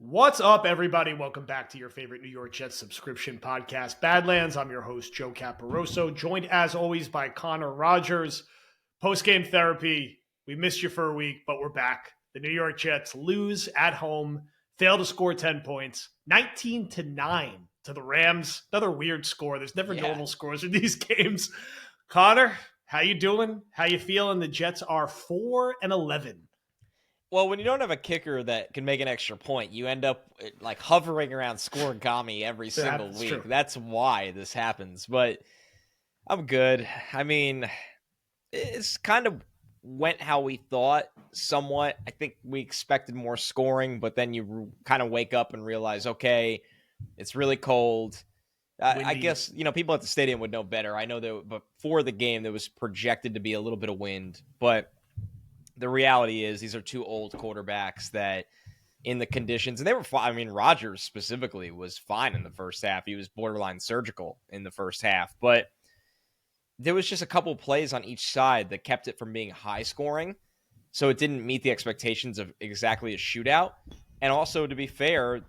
What's up, everybody? Welcome back to your favorite New York Jets subscription podcast, Badlands. I'm your host, Joe Caporoso, joined as always by Connor Rodgers. Postgame therapy. We missed you for a week, but we're back. The New York Jets lose at home, fail to score 10 points, 19-9 to the Rams. Another weird score. There's never normal scores in these games. Connor, how you doing? How you feeling? The Jets are 4-11. Well, when you don't have a kicker that can make an extra point, you end up like hovering around scoregami every single week. True. That's why this happens. But I'm good. I mean, it's kind of went how we thought somewhat. I think we expected more scoring, but then you kind of wake up and realize, okay, it's really cold. I guess, people at the stadium would know better. I know that before the game, there was projected to be a little bit of wind, but the reality is these are two old quarterbacks that in the conditions, and they were fine. I mean, Rodgers specifically was fine in the first half. He was borderline surgical in the first half, but there was just a couple plays on each side that kept it from being high scoring. So it didn't meet the expectations of exactly a shootout. And also, to be fair,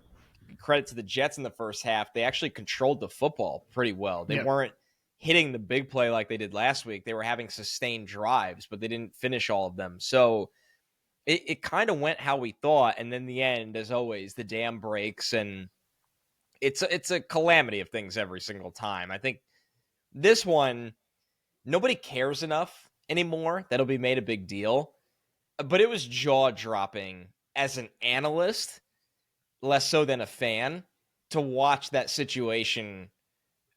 credit to the Jets in the first half, they actually controlled the football pretty well. They weren't hitting the big play like they did last week. They were having sustained drives, but they didn't finish all of them. So it kind of went how we thought. And then the end, as always, the dam breaks, and it's a calamity of things every single time. I think this one, nobody cares enough anymore that'll be made a big deal. But it was jaw-dropping as an analyst, less so than a fan, to watch that situation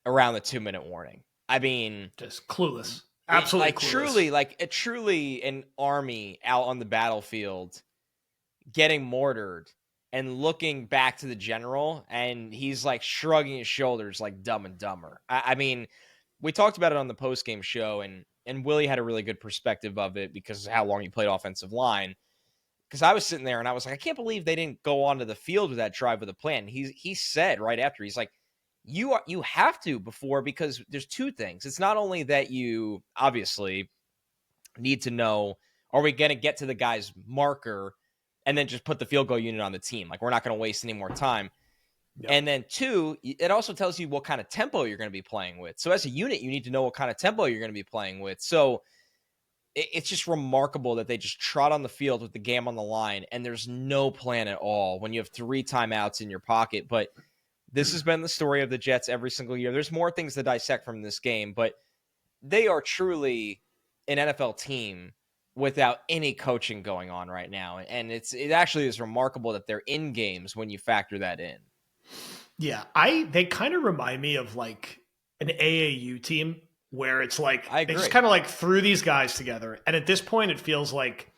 around the 2-minute warning. I mean, just clueless. Absolutely clueless. Truly an army out on the battlefield getting mortared and looking back to the general, and he's like shrugging his shoulders like Dumb and Dumber. I mean, we talked about it on the postgame show, and Willie had a really good perspective of it because of how long he played offensive line. Because I was sitting there and I was like, I can't believe they didn't go onto the field with that drive with a plan. He said right after, he's like, you have to before, because there's two things. It's not only that you obviously need to know, are we going to get to the guy's marker and then just put the field goal unit on the team? Like, we're not going to waste any more time. Yep. And then two, it also tells you what kind of tempo you're going to be playing with. So as a unit, you need to know what kind of tempo you're going to be playing with. So it's just remarkable that they just trot on the field with the game on the line, and there's no plan at all when you have 3 timeouts in your pocket. But this has been the story of the Jets every single year. There's more things to dissect from this game, but they are truly an NFL team without any coaching going on right now. And it actually is remarkable that they're in games when you factor that in. Yeah, they kind of remind me of like an AAU team where it's like they just kind of like threw these guys together. And at this point, it feels like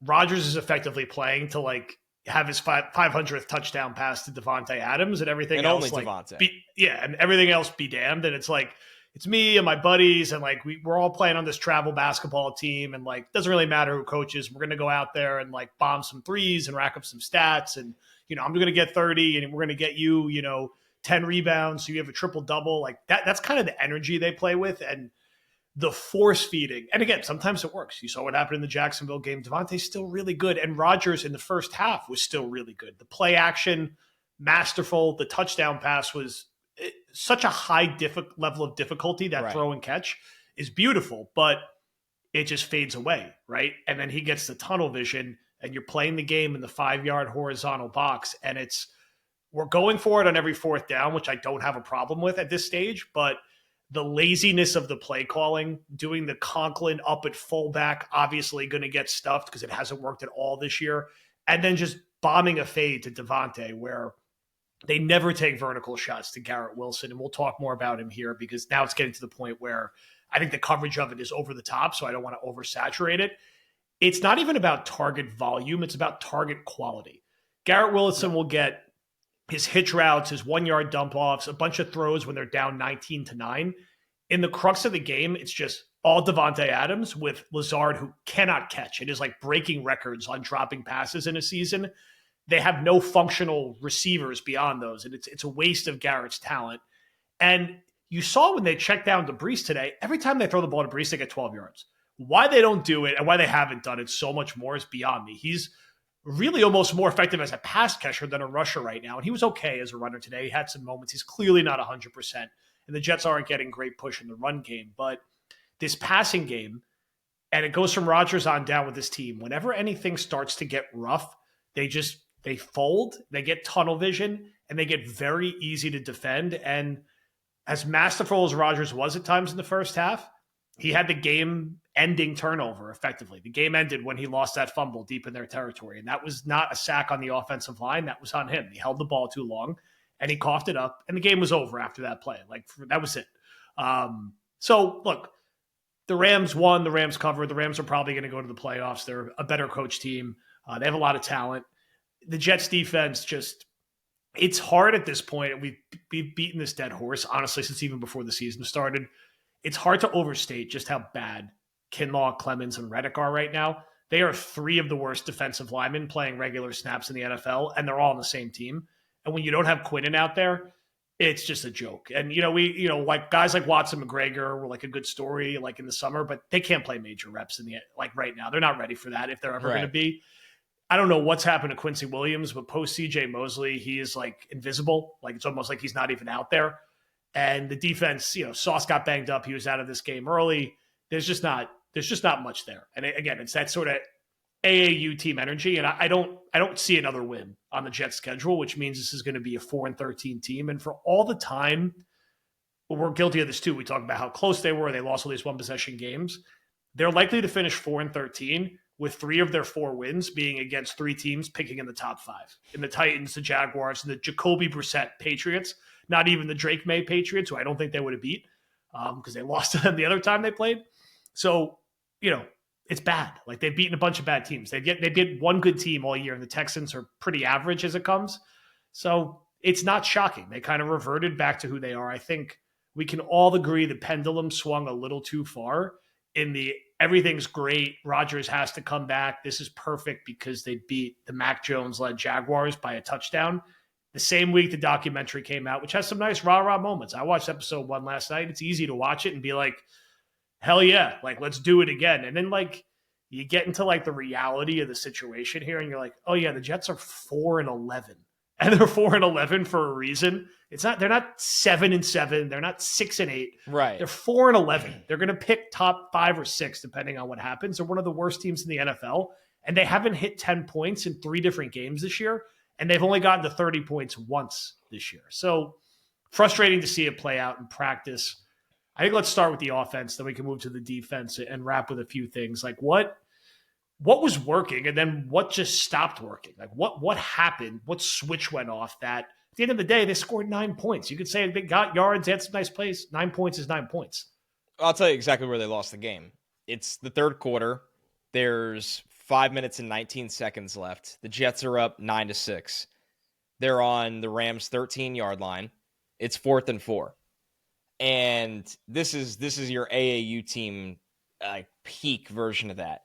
Rodgers is effectively playing to like have his 500th touchdown pass to Davante Adams, and everything else, only like Davante. And everything else be damned. And it's like it's me and my buddies, and like we're all playing on this travel basketball team, and like doesn't really matter who coaches. We're gonna go out there and like bomb some threes and rack up some stats, and I'm gonna get 30, and we're gonna get you 10 rebounds, so you have a triple double. Like that's kind of the energy they play with, and the force feeding. And again, sometimes it works. You saw what happened in the Jacksonville game. Davante's still really good. And Rodgers in the first half was still really good. The play action, masterful. The touchdown pass was such a high level of difficulty. That throw and catch is beautiful, but it just fades away, right? And then he gets the tunnel vision, and you're playing the game in the 5-yard horizontal box. And we're going for it on every 4th down, which I don't have a problem with at this stage, but the laziness of the play calling, doing the Conklin up at fullback, obviously going to get stuffed because it hasn't worked at all this year. And then just bombing a fade to Davante, where they never take vertical shots to Garrett Wilson. And we'll talk more about him here because now it's getting to the point where I think the coverage of it is over the top, so I don't want to oversaturate it. It's not even about target volume. It's about target quality. Garrett Wilson will get his hitch routes, his 1-yard dump offs, a bunch of throws when they're down 19-9. In the crux of the game, it's just all Davante Adams with Lazard, who cannot catch. It is like breaking records on dropping passes in a season. They have no functional receivers beyond those, and it's a waste of Garrett's talent. And you saw when they checked down to Brees today, every time they throw the ball to Brees, they get 12 yards. Why they don't do it and why they haven't done it so much more is beyond me. He's really almost more effective as a pass catcher than a rusher right now. And he was okay as a runner today. He had some moments. He's clearly not 100%. And the Jets aren't getting great push in the run game. But this passing game, and it goes from Rodgers on down with this team, whenever anything starts to get rough, they fold, they get tunnel vision, and they get very easy to defend. And as masterful as Rodgers was at times in the first half, he had the game ending turnover effectively. The game ended when he lost that fumble deep in their territory. And that was not a sack on the offensive line. That was on him. He held the ball too long and he coughed it up, and the game was over after that play. That was it. So look, the Rams won, the Rams covered. The Rams are probably going to go to the playoffs. They're a better coach team. They have a lot of talent. The Jets defense it's hard at this point. We've beaten this dead horse, honestly, since even before the season started. It's hard to overstate just how bad Kinlaw, Clemens, and Reddick are right now. They are three of the worst defensive linemen playing regular snaps in the NFL, and they're all on the same team. And when you don't have Quinnen out there, it's just a joke. And, like guys like Watson McGregor were like a good story like in the summer, but they can't play major reps right now. They're not ready for that if they're ever going to be. I don't know what's happened to Quincy Williams, but post CJ Mosley, he is like invisible. Like it's almost like he's not even out there. And the defense, Sauce got banged up. He was out of this game early. There's just not much there. And again, it's that sort of AAU team energy. And I don't see another win on the Jets schedule, which means this is going to be a 4-13 team. And for all the time, we're guilty of this too. We talk about how close they were. They lost all these one possession games. They're likely to finish 4-13 with 3 of their 4 wins being against 3 teams picking in the top 5. In the Titans, the Jaguars, and the Jacoby Brissett Patriots. Not even the Drake May Patriots, who I don't think they would have beat because they lost to them the other time they played. So, it's bad. Like they've beaten a bunch of bad teams. They get one good team all year, and the Texans are pretty average as it comes. So it's not shocking. They kind of reverted back to who they are. I think we can all agree the pendulum swung a little too far in the everything's great. Rodgers has to come back. This is perfect because they beat the Mac Jones-led Jaguars by a touchdown. The same week the documentary came out, which has some nice rah-rah moments. I watched episode 1 last night. It's easy to watch it and be like, hell yeah, like let's do it again. And then like you get into like the reality of the situation here and you're like, oh yeah, the Jets are 4-11. And they're 4-11 for a reason. They're not 7-7. They're not 6-8. Right. They're 4-11. They're going to pick top 5 or 6 depending on what happens. They're one of the worst teams in the NFL. And they haven't hit 10 points in 3 different games this year. And they've only gotten to 30 points once this year. So frustrating to see it play out in practice. I think let's start with the offense, then we can move to the defense and wrap with a few things. Like what was working and then what just stopped working? Like what happened? What switch went off that at the end of the day, they scored 9 points. You could say they got yards, they had some nice plays. 9 points is 9 points. I'll tell you exactly where they lost the game. It's the third quarter. There's 5 minutes and 19 seconds left. The Jets are up 9-6. They're on the Rams' 13-yard line. It's 4th and 4. And this is your AAU team peak version of that.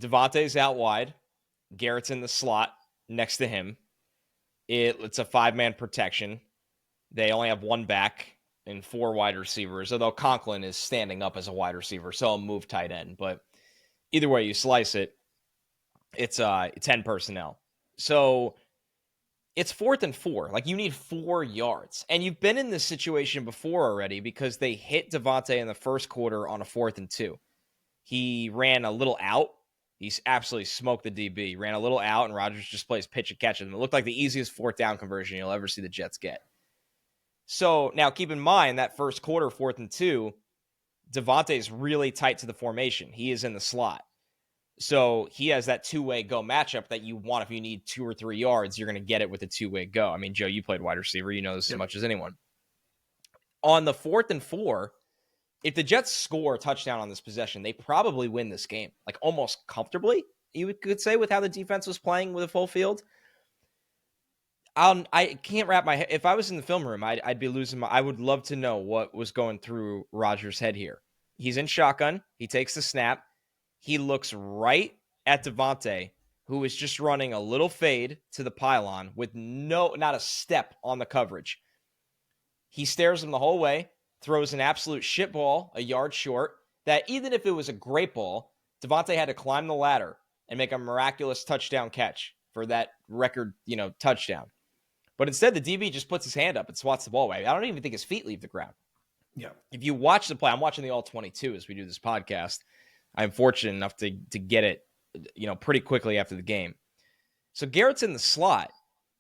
Devontae's out wide. Garrett's in the slot next to him. It's a 5-man protection. They only have 1 back and 4 wide receivers, although Conklin is standing up as a wide receiver, so I'll move tight end. But either way you slice it, it's 10 personnel. So it's 4th and 4. Like you need 4 yards. And you've been in this situation before already because they hit Devontae in the first quarter on a 4th and 2. He ran a little out. He's absolutely smoked the DB. Ran a little out, and Rodgers just plays pitch and catch. And it looked like the easiest 4th down conversion you'll ever see the Jets get. So now keep in mind that first quarter, 4th and 2, Devontae's really tight to the formation. He is in the slot. So he has that 2-way go matchup that you want. If you need 2 or 3 yards, you're going to get it with a 2-way go. I mean, Joe, you played wide receiver. You know this as much as anyone. On the 4th and 4, if the Jets score a touchdown on this possession, they probably win this game, like almost comfortably, you could say, with how the defense was playing with a full field. I can't wrap my head. If I was in the film room, I'd be losing my. I would love to know what was going through Rodgers' head here. He's in shotgun. He takes the snap. He looks right at Devontae, who is just running a little fade to the pylon with not a step on the coverage. He stares him the whole way, throws an absolute shit ball a yard short, that even if it was a great ball, Devontae had to climb the ladder and make a miraculous touchdown catch for that record, touchdown. But instead, the DB just puts his hand up and swats the ball away. I don't even think his feet leave the ground. Yeah. If you watch the play, I'm watching the all 22 as we do this podcast. I'm fortunate enough to get it, pretty quickly after the game. So Garrett's in the slot,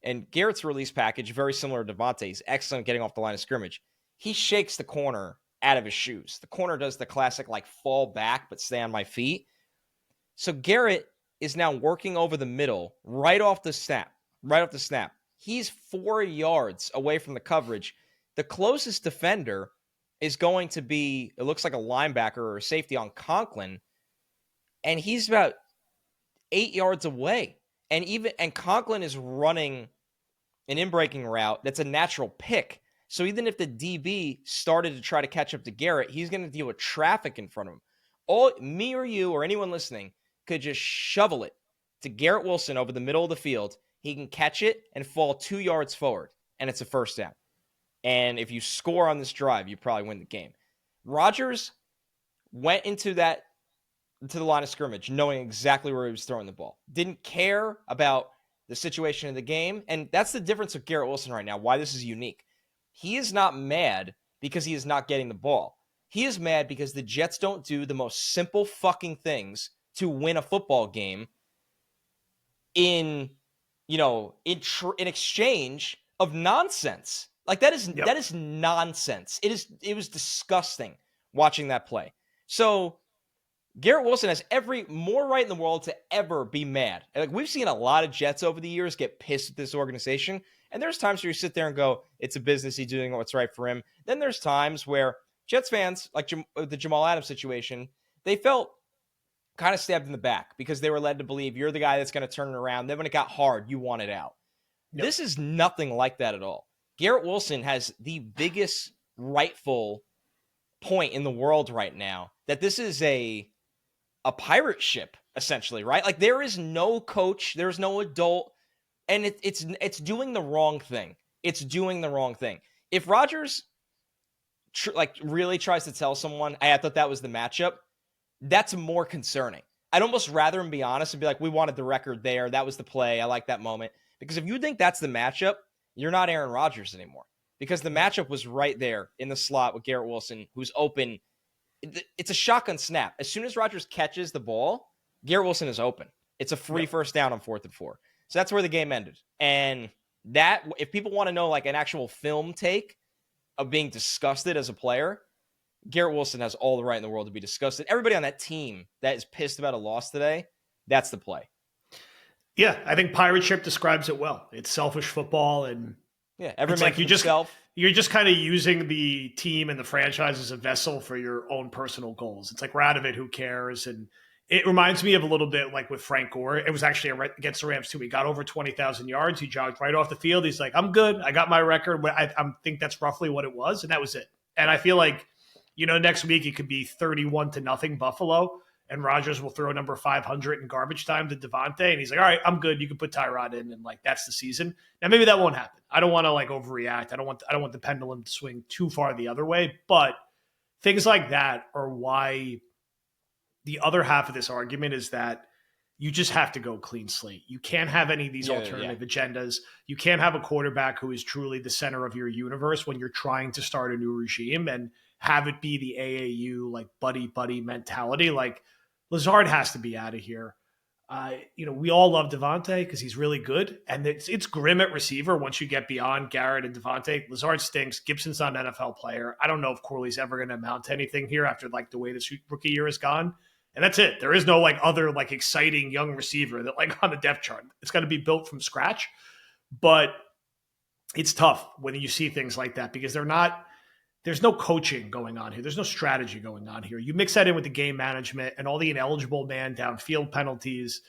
and Garrett's release package, very similar to Devontae's, excellent getting off the line of scrimmage. He shakes the corner out of his shoes. The corner does the classic, fall back, but stay on my feet. So Garrett is now working over the middle, right off the snap. He's 4 yards away from the coverage. The closest defender is going to be, it looks like a linebacker or a safety on Conklin, and he's about 8 yards away. And Conklin is running an in-breaking route that's a natural pick. So even if the DB started to try to catch up to Garrett, he's going to deal with traffic in front of him. Me or you or anyone listening could just shovel it to Garrett Wilson over the middle of the field. He can catch it and fall 2 yards forward, and it's a first down. And if you score on this drive, you probably win the game. Rodgers went into the line of scrimmage knowing exactly where he was throwing the ball. Didn't care about the situation of the game. And that's the difference with Garrett Wilson right now, why this is unique. He is not mad because he is not getting the ball. He is mad because the Jets don't do the most simple fucking things to win a football game in exchange of nonsense. That is nonsense. It was disgusting watching that play. So Garrett Wilson has every more right in the world to ever be mad. We've seen a lot of Jets over the years get pissed at this organization. And there's times where you sit there and go, it's a business. He's doing what's right for him. Then there's times where Jets fans, like the Jamal Adams situation, they felt kind of stabbed in the back because they were led to believe you're the guy that's going to turn it around. Then when it got hard, you want it out. Yep. This is nothing like that at all. Garrett Wilson has the biggest rightful point in the world right now that this is a pirate ship, essentially, right? There is no coach, there's no adult, and it's doing the wrong thing. It's doing the wrong thing. If Rodgers really tries to tell someone, hey, I thought that was the matchup, that's more concerning. I'd almost rather him be honest and be like, we wanted the record there. That was the play. I like that moment. Because if you think that's the matchup, you're not Aaron Rodgers anymore. Because the matchup was right there in the slot with Garrett Wilson, who's open. It's a shotgun snap. As soon as Rodgers catches the ball, Garrett Wilson is open. It's a free first down on 4th and 4. So that's where the game ended. And that, if people want to know an actual film take of being disgusted as a player, Garrett Wilson has all the right in the world to be disgusted. Everybody on that team that is pissed about a loss today, that's the play. Yeah, I think pirate ship describes it well. It's selfish football, and everyone you're just kind of using the team and the franchise as a vessel for your own personal goals. It's we're out of it, who cares? And it reminds me of a little bit like with Frank Gore. It was actually against the Rams too. He got over 20,000 yards. He jogged right off the field. He's like, I'm good. I got my record. I think that's roughly what it was, and that was it. And I feel like, next week it could be 31-0 Buffalo, and Rodgers will throw number 500 in garbage time to Devontae, and he's like, all right, I'm good. You can put Tyrod in, and that's the season. Now maybe that won't happen. I don't want to overreact. I don't want the pendulum to swing too far the other way, but things like that are why the other half of this argument is that you just have to go clean slate. You can't have any of these alternative agendas. You can't have a quarterback who is truly the center of your universe when you're trying to start a new regime and have it be the AAU buddy mentality. Lazard has to be out of here. We all love Devontae because he's really good, and it's grim at receiver once you get beyond Garrett and Devontae. Lazard stinks. Gibson's not an NFL player. I don't know if Corley's ever going to amount to anything here after the way this rookie year has gone. And that's it. There is no other exciting young receiver that on the depth chart. It's got to be built from scratch. But it's tough when you see things like that because there's no coaching going on here. There's no strategy going on here. You mix that in with the game management and all the ineligible man downfield penalties.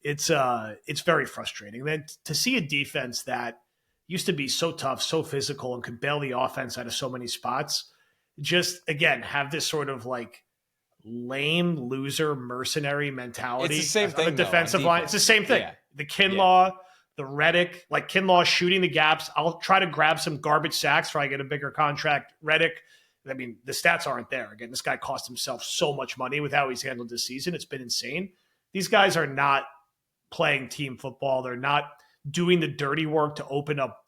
It's very frustrating. Then to see a defense that used to be so tough, so physical, and could bail the offense out of so many spots, just again have this sort of lame loser mercenary mentality. It's the same thing. The defensive line. It's the same thing. Yeah. The Kinlaw, the Reddick, Kinlaw shooting the gaps. I'll try to grab some garbage sacks so I get a bigger contract. Reddick, I mean, the stats aren't there. Again, this guy cost himself so much money with how he's handled this season. It's been insane. These guys are not playing team football. They're not doing the dirty work to open up,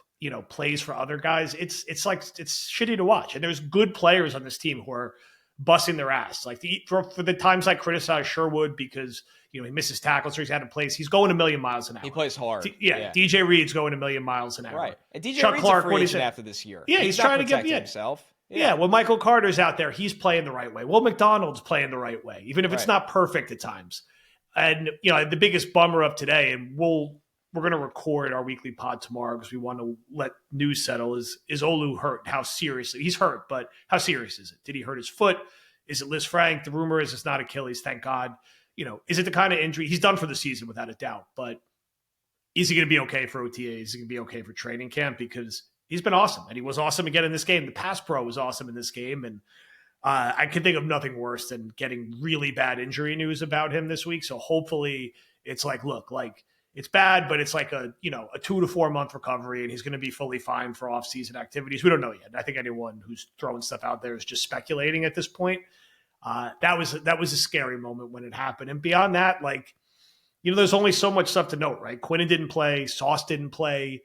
plays for other guys. It's shitty to watch. And there's good players on this team who are busting their ass. Like for the times I criticize Sherwood because he misses tackles or he's out of place, he's going a million miles an hour. He plays hard. DJ Reed's going a million miles an hour. Right. And DJ Chuck Reed's Clark, a free agent after this year. Yeah, he's trying to get himself. Yeah, when Michael Carter's out there, he's playing the right way. Will McDonald's playing the right way, even if it's not perfect at times. And the biggest bummer of today, and we're going to record our weekly pod tomorrow because we want to let news settle, is Olu hurt? How seriously? He's hurt, but how serious is it? Did he hurt his foot? Is it Liz Frank? The rumor is it's not Achilles, thank God. Is it the kind of injury? He's done for the season without a doubt, but is he going to be okay for OTA? Is he going to be okay for training camp? Because he's been awesome, and he was awesome again in this game. The pass pro was awesome in this game, and I can think of nothing worse than getting really bad injury news about him this week. So hopefully it's it's bad, but it's like a 2 to 4 month recovery, and he's going to be fully fine for off-season activities. We don't know yet. I think anyone who's throwing stuff out there is just speculating at this point. That was a scary moment when it happened. And beyond that, there's only so much stuff to note, right? Quinnen didn't play. Sauce didn't play.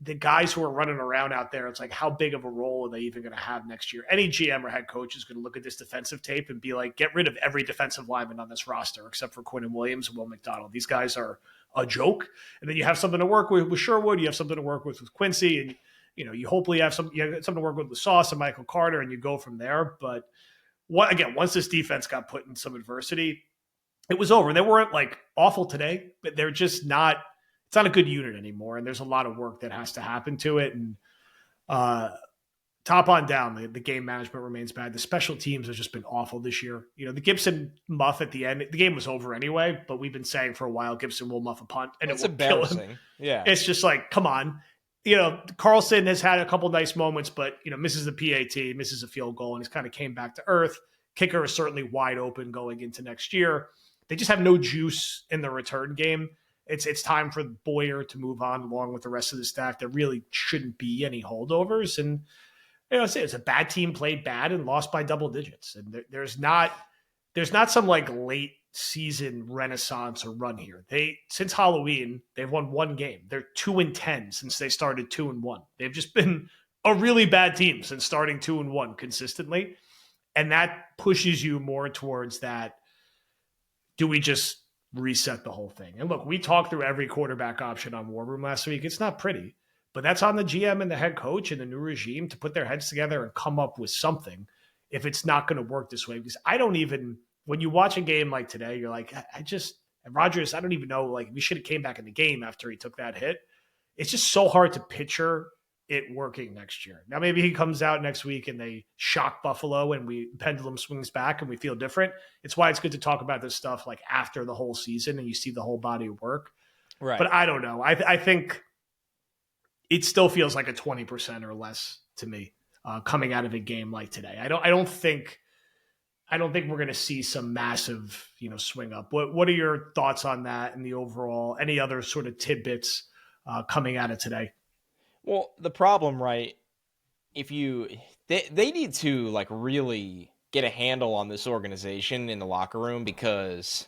The guys who are running around out there, it's like, how big of a role are they even going to have next year? Any GM or head coach is going to look at this defensive tape and be like, get rid of every defensive lineman on this roster except for Quinnen Williams and Will McDonald. These guys are a joke. And then you have something to work with Sherwood. You have something to work with Quincy. And, you hopefully have something to work with Sauce and Michael Carter, and you go from there. But once this defense got put in some adversity, it was over. They weren't awful today, but they're just not. It's not a good unit anymore, and there's a lot of work that has to happen to it. And top on down, the game management remains bad. The special teams have just been awful this year. The Gibson muff at the end, the game was over anyway, but we've been saying for a while Gibson will muff a punt, and it will kill him. Yeah, it's just come on. Carlson has had a couple nice moments, but misses the PAT, misses a field goal, and he's kind of came back to earth. Kicker is certainly wide open going into next year. They just have no juice in the return game. It's time for Boyer to move on along with the rest of the staff. There really shouldn't be any holdovers. And it's a bad team, played bad and lost by double digits. And there's not some late season renaissance or run here. Since Halloween, they've won one game. They're 2-10 since they started 2-1. They've just been a really bad team since starting 2-1 consistently. And that pushes you more towards that. Do we just reset the whole thing? And look, we talked through every quarterback option on War Room last week. It's not pretty, but that's on the GM and the head coach and the new regime to put their heads together and come up with something if it's not going to work this way. Because when you watch a game like today, you're like, Rodgers, I don't even know, we should have came back in the game after he took that hit. It's just so hard to picture it working next year. Now, maybe he comes out next week and they shock Buffalo and pendulum swings back and we feel different. It's why it's good to talk about this stuff after the whole season and you see the whole body of work. Right. But I don't know. I think it still feels like a 20% or less to me coming out of a game like today. I don't think we're going to see some massive, swing up. What are your thoughts on that and the overall, any other sort of tidbits coming out of today? Well, the problem, right, they need to really get a handle on this organization in the locker room, because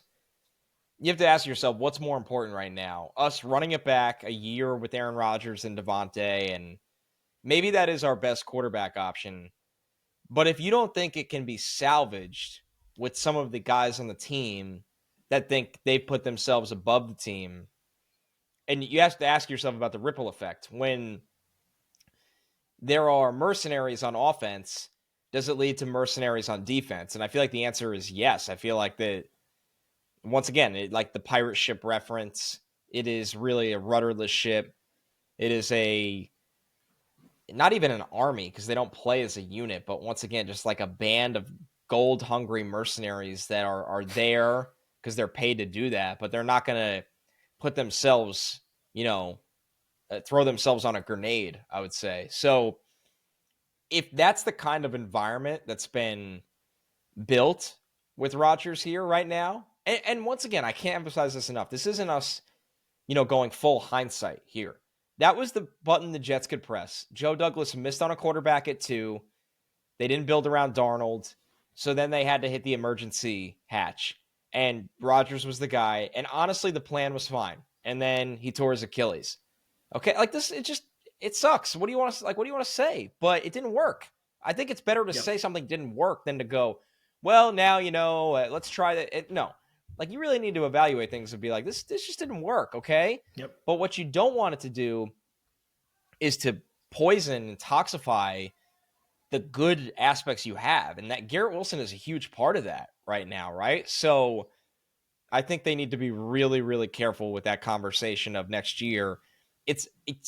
you have to ask yourself, what's more important right now? Us running it back a year with Aaron Rodgers and Devontae, and maybe that is our best quarterback option. But if you don't think it can be salvaged with some of the guys on the team that think they've put themselves above the team, and you have to ask yourself about the ripple effect. When there are mercenaries on offense, does it lead to mercenaries on defense? And I feel like the answer is yes. I feel like that, once again, like the pirate ship reference, it is really a rudderless ship. It is not even an army, because they don't play as a unit, but once again, just like a band of gold-hungry mercenaries that are there because they're paid to do that, but they're not going to put themselves, throw themselves on a grenade, I would say. So if that's the kind of environment that's been built with Rodgers here right now, and once again, I can't emphasize this enough. This isn't us, going full hindsight here. That was the button the Jets could press. Joe Douglas missed on a quarterback at 2. They didn't build around Darnold. So then they had to hit the emergency hatch. and Rodgers was the guy. And honestly, the plan was fine. And then he tore his Achilles. Okay, like this, it sucks. What do you want to like? What do you want to say? But it didn't work. I think it's better to say something didn't work than to go, well, now let's try that. No, like you really need to evaluate things and be like, this just didn't work. Okay. Yep. But what you don't want it to do is to poison and toxify the good aspects you have, and that Garrett Wilson is a huge part of that right now, right? So I think they need to be really, really careful with that conversation of next year. It's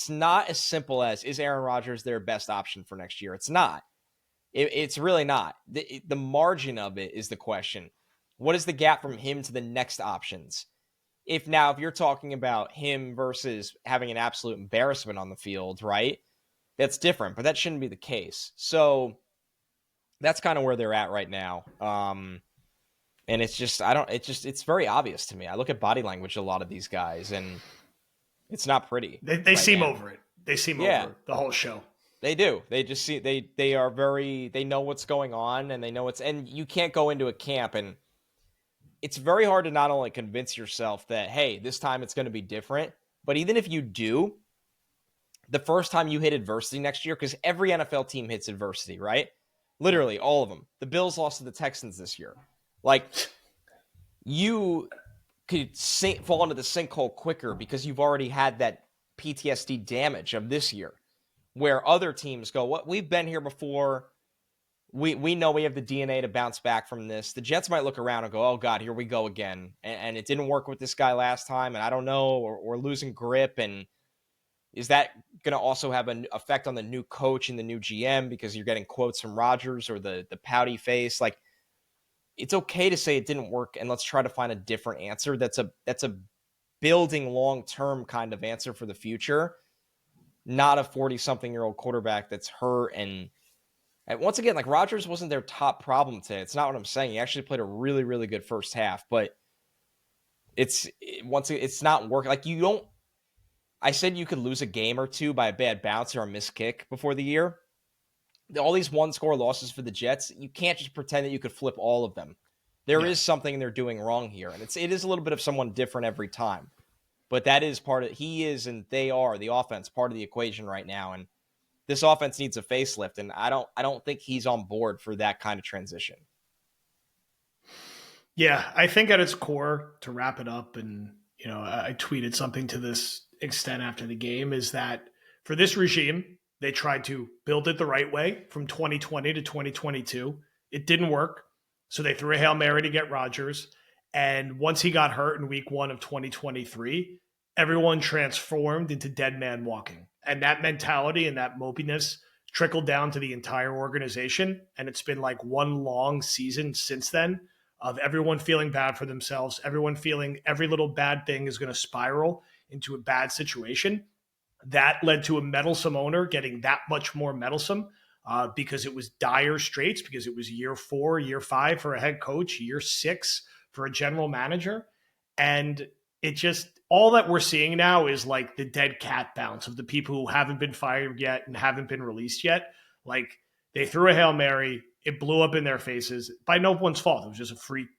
not as simple as, is Aaron Rodgers their best option for next year? It's not. It's really not. The margin of it is the question. What is the gap from him to the next options? If you're talking about him versus having an absolute embarrassment on the field, right? That's different, but that shouldn't be the case. So that's kind of where they're at right now. And it's just, it's very obvious to me. I look at body language, a lot of these guys, and it's not pretty. They seem over it. They seem over the whole show. They do. They just see, they know what's going on, and they know and you can't go into a camp, and it's very hard to not only convince yourself that, hey, this time it's going to be different, but even if you do, the first time you hit adversity next year, because every NFL team hits adversity, right? Literally all of them. The Bills lost to the Texans this year. Like, you could fall into the sinkhole quicker because you've already had that PTSD damage of this year, where other teams go, "What, we've been here before. We know we have the DNA to bounce back from this." The Jets might look around and go, "Oh God, here we go again." And it didn't work with this guy last time, and I don't know, or we're losing grip. And is that going to also have an effect on the new coach and the new GM because you're getting quotes from Rodgers or the pouty face? Like, it's okay to say it didn't work, and let's try to find a different answer. That's a building long-term kind of answer for the future, not a 40-something-year-old quarterback that's hurt. And once again, like, Rodgers wasn't their top problem today. It's not what I'm saying. He actually played a really, really good first half, but it's not working. Like, I said you could lose a game or two by a bad bounce or a missed kick before the year. All these one-score losses for the Jets, you can't just pretend that you could flip all of them. There is something they're doing wrong here, and it is a little bit of someone different every time. But that is part of it. He is, and they are, the offense, part of the equation right now. And this offense needs a facelift, and I don't think he's on board for that kind of transition. Yeah, I think at its core, to wrap it up, and I tweeted something to this extent after the game, is that for this regime, they tried to build it the right way from 2020 to 2022. It didn't work. So they threw a Hail Mary to get Rodgers. And once he got hurt in week 1 of 2023, everyone transformed into dead man walking. And that mentality and that mopiness trickled down to the entire organization. And it's been like one long season since then of everyone feeling bad for themselves, everyone feeling every little bad thing is going to spiral into a bad situation. That led to a meddlesome owner getting that much more meddlesome because it was dire straits, because it was year 4, year 5 for a head coach, year 6 for a general manager. And it just, all that we're seeing now is like the dead cat bounce of the people who haven't been fired yet and haven't been released yet. Like, they threw a Hail Mary, it blew up in their faces by no one's fault. It was just a freak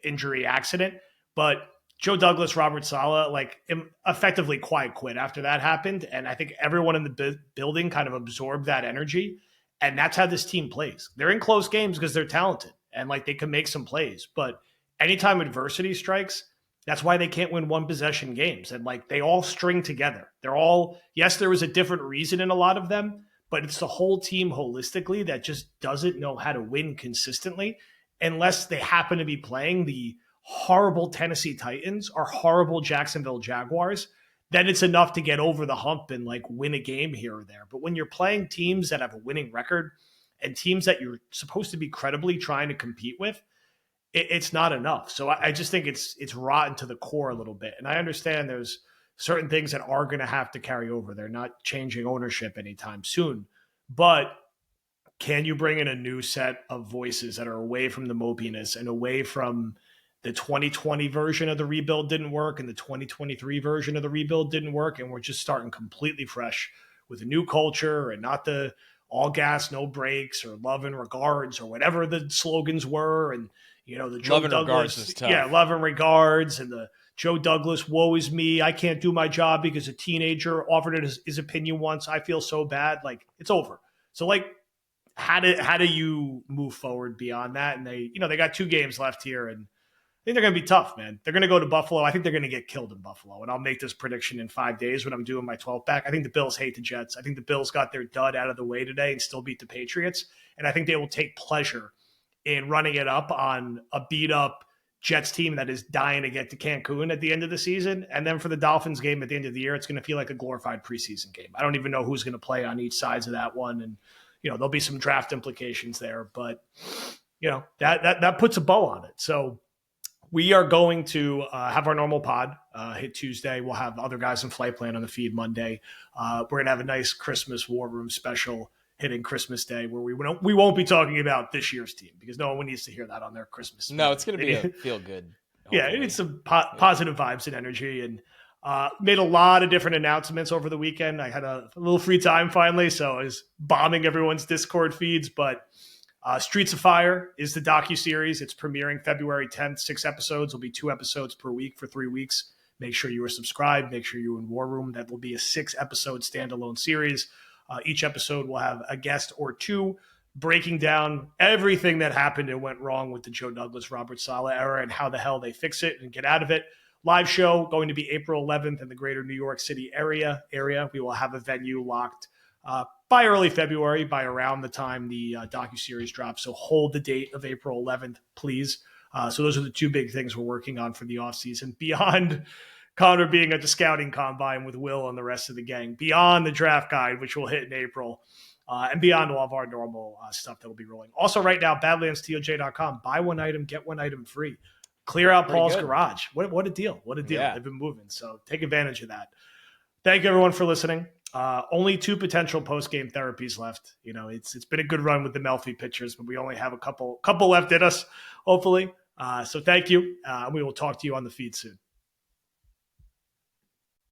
injury accident. But Joe Douglas, Robert Saleh, like, effectively quiet quit after that happened. And I think everyone in the building kind of absorbed that energy. And that's how this team plays. They're in close games because they're talented and like they can make some plays. But anytime adversity strikes, that's why they can't win one possession games. And like, they all string together. They're all, yes, there was a different reason in a lot of them, but it's the whole team holistically that just doesn't know how to win consistently unless they happen to be playing the horrible Tennessee Titans or horrible Jacksonville Jaguars. Then it's enough to get over the hump and like win a game here or there. But when you're playing teams that have a winning record and teams that you're supposed to be credibly trying to compete with, it's not enough. So I just think it's rotten to the core a little bit. And I understand there's certain things that are going to have to carry over. They're not changing ownership anytime soon. But can you bring in a new set of voices that are away from the mopiness and away from the 2020 version of the rebuild didn't work and the 2023 version of the rebuild didn't work, and we're just starting completely fresh with a new culture and not the all gas, no brakes or love and regards or whatever the slogans were. And, The Joe Love and regards Douglas, is tough. love and regards, and the Joe Douglas, woe is me, I can't do my job because a teenager offered it his opinion once. I feel so bad. Like, it's over. So, like, how do you move forward beyond that? And they got 2 games left here, and I think they're going to be tough, man. They're going to go to Buffalo. I think they're going to get killed in Buffalo, and I'll make this prediction in 5 days when I'm doing my 12th back. I think the Bills hate the Jets. I think the Bills got their dud out of the way today and still beat the Patriots, and I think they will take pleasure in running it up on a beat-up Jets team that is dying to get to Cancun at the end of the season. And then for the Dolphins game at the end of the year, it's going to feel like a glorified preseason game. I don't even know who's going to play on each sides of that one, and there'll be some draft implications there, but that puts a bow on it. So we are going to have our normal pod hit Tuesday. We'll have other guys in Flight Plan on the feed Monday. We're going to have a nice Christmas War Room special hitting Christmas Day, where we won't be talking about this year's team because no one needs to hear that on their Christmas. No, it's going to be a feel good. Yeah, it needs some positive vibes and energy, and made a lot of different announcements over the weekend. I had a little free time finally, so I was bombing everyone's Discord feeds. But Streets of Fire is the docuseries. It's premiering February 10th. 6 episodes. Will be 2 episodes per week for 3 weeks. Make sure you are subscribed. Make sure you're in War Room. That will be a 6-episode standalone series. Each episode will have a guest or 2 breaking down everything that happened and went wrong with the Joe Douglas, Robert Saleh era and how the hell they fix it and get out of it. Live show going to be April 11th in the greater New York City area. We will have a venue locked by early February, by around the time the docuseries drops. So hold the date of April 11th, please. So those are the 2 big things we're working on for the offseason. Beyond Connor being at the scouting combine with Will and the rest of the gang, beyond the draft guide, which will hit in April, and beyond all of our normal stuff that will be rolling. Also, right now, badlandstoj.com. Buy 1 item, get 1 item free. Clear out Paul's garage. What a deal. What a deal. Yeah. They've been moving. So take advantage of that. Thank you, everyone, for listening. Only 2 potential post-game therapies left. It's been a good run with the Melfi pitchers, but we only have a couple left in us, hopefully. So thank you. We will talk to you on the feed soon.